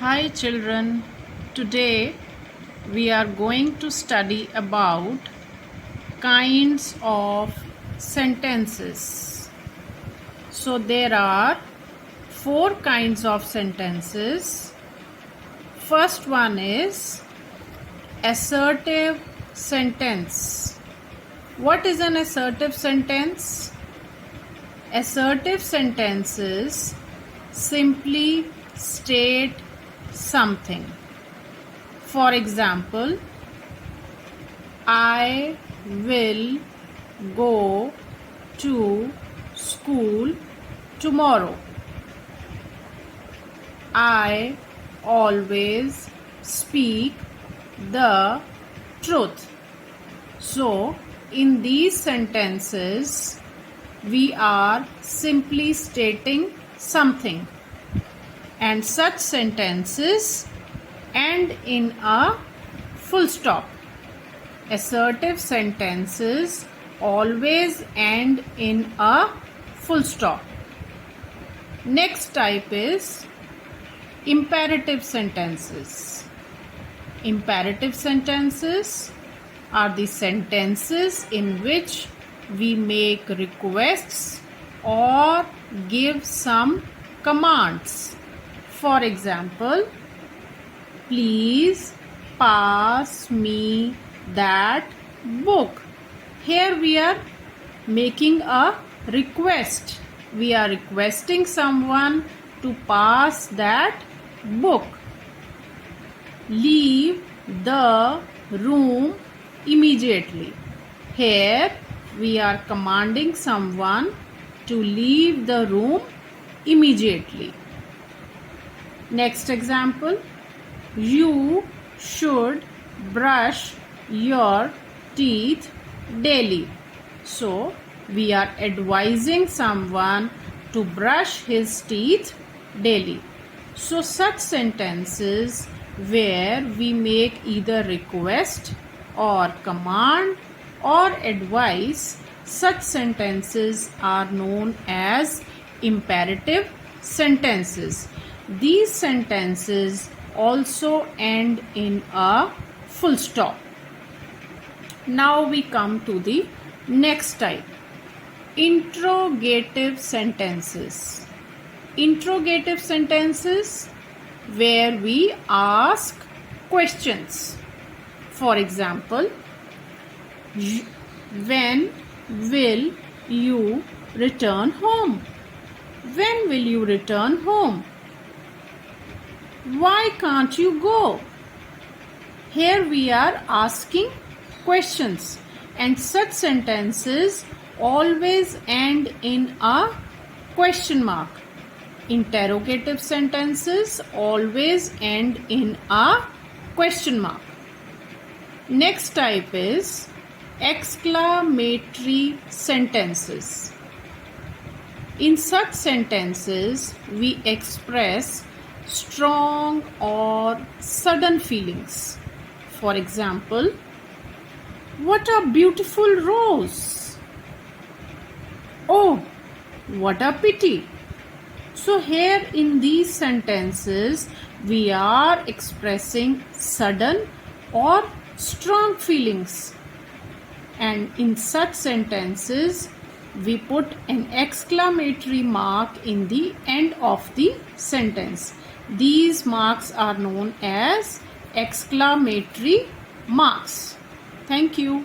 Hi children, today we are going to study about kinds of sentences. So there are 4 kinds of sentences. First one is assertive sentence. What is an assertive sentence? Assertive sentences simply state something. For example, I will go to school tomorrow. I always speak the truth. So, in these sentences, we are simply stating something. And such sentences end in a full stop. Assertive sentences always end in a full stop. Next type is imperative sentences. Imperative sentences are the sentences in which we make requests or give some commands. For example, please pass me that book. Here we are making a request. We are requesting someone to pass that book. Leave the room immediately. Here we are commanding someone to leave the room immediately. Next example, you should brush your teeth daily. So, we are advising someone to brush his teeth daily. So, such sentences where we make either request or command or advice, such sentences are known as imperative sentences. These sentences also end in a full stop. Now we come to the next type, interrogative sentences. Interrogative sentences where we ask questions. For example, when will you return home? When will you return home? Why can't you go? Here we are asking questions, and such sentences always end in a question mark. Interrogative sentences always end in a question mark. Next type is exclamatory sentences. In such sentences, we express strong or sudden feelings. For example, what a beautiful rose! Oh, what a pity! So here in these sentences, we are expressing sudden or strong feelings. And in such sentences, we put an exclamatory mark in the end of the sentence. These marks are known as exclamatory marks. Thank you.